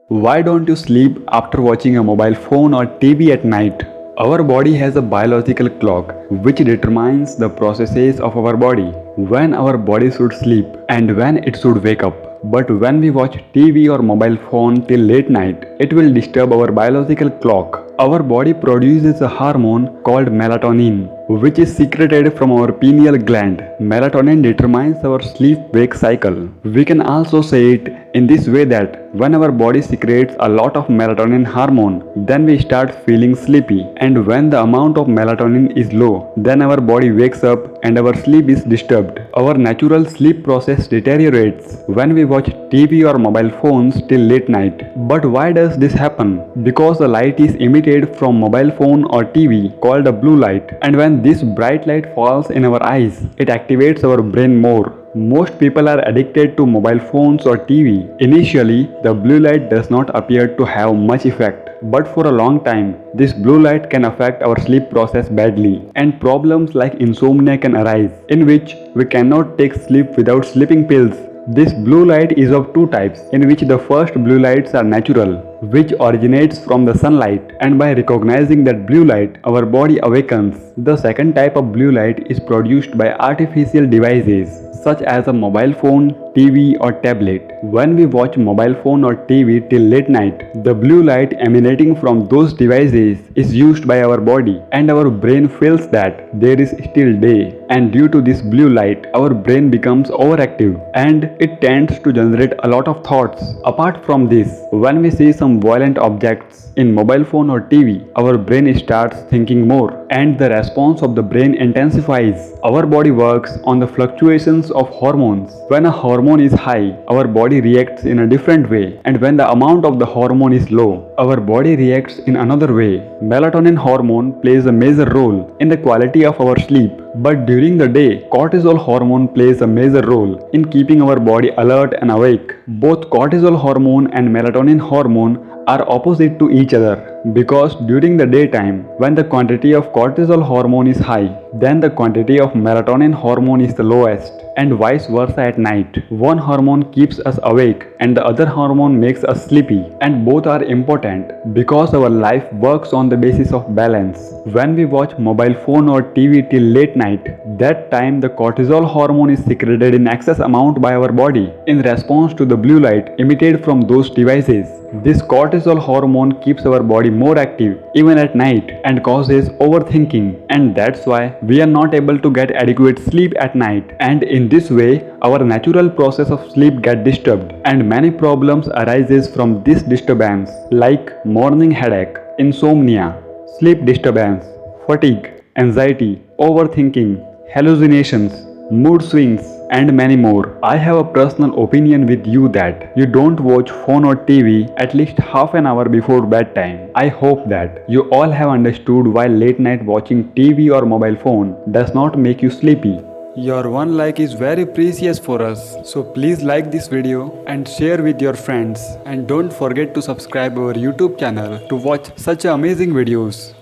Why don't you sleep after watching a mobile phone or TV at night? Our body has a biological clock which determines the processes of our body, when our body should sleep and when it should wake up. But when we watch TV or mobile phone till late night, it will disturb our biological clock. Our body produces a hormone called melatonin, which is secreted from our pineal gland. Melatonin determines our sleep-wake cycle. We can also say it in this way that when our body secretes a lot of melatonin hormone, then we start feeling sleepy. And when the amount of melatonin is low, then our body wakes up and our sleep is disturbed. Our natural sleep process deteriorates when we watch TV or mobile phones till late night. But why does this happen? Because the light is emitted from mobile phone or TV called a blue light, and when this bright light falls in our eyes, it activates our brain more. Most people are addicted to mobile phones or TV. Initially, the blue light does not appear to have much effect, but for a long time, this blue light can affect our sleep process badly, and problems like insomnia can arise, in which we cannot take sleep without sleeping pills. This blue light is of two types, in which the first blue lights are natural, which originates from the sunlight, and by recognizing that blue light, our body awakens. The second type of blue light is produced by artificial devices, such as a mobile phone, TV or tablet. When we watch mobile phone or TV till late night, the blue light emanating from those devices is used by our body, and our brain feels that there is still day. And due to this blue light, our brain becomes overactive and it tends to generate a lot of thoughts. Apart from this, when we see some violent objects in mobile phone or TV, our brain starts thinking more and the response of the brain intensifies. Our body works on the fluctuations of hormones. When a hormone is high, our body reacts in a different way, and when the amount of the hormone is low, our body reacts in another way. Melatonin hormone plays a major role in the quality of our sleep. But during the day, cortisol hormone plays a major role in keeping our body alert and awake. Both cortisol hormone and melatonin hormone are opposite to each other, because during the daytime, when the quantity of cortisol hormone is high, then the quantity of melatonin hormone is the lowest, and vice versa at night. One hormone keeps us awake and the other hormone makes us sleepy, and both are important because our life works on the basis of balance. When we watch mobile phone or TV till late night, that time the cortisol hormone is secreted in excess amount by our body in response to the blue light emitted from those devices. This cortisol hormone keeps our body more active even at night and causes overthinking, and that's why we are not able to get adequate sleep at night, and in this way our natural process of sleep get disturbed and many problems arises from this disturbance, like morning headache, insomnia, sleep disturbance, fatigue, anxiety, overthinking, hallucinations, mood swings, and many more. I have a personal opinion with you that you don't watch phone or TV at least half an hour before bedtime. I hope that you all have understood why late night watching TV or mobile phone does not make you sleepy. Your one like is very precious for us, so please like this video and share with your friends, and don't forget to subscribe our YouTube channel to watch such amazing videos.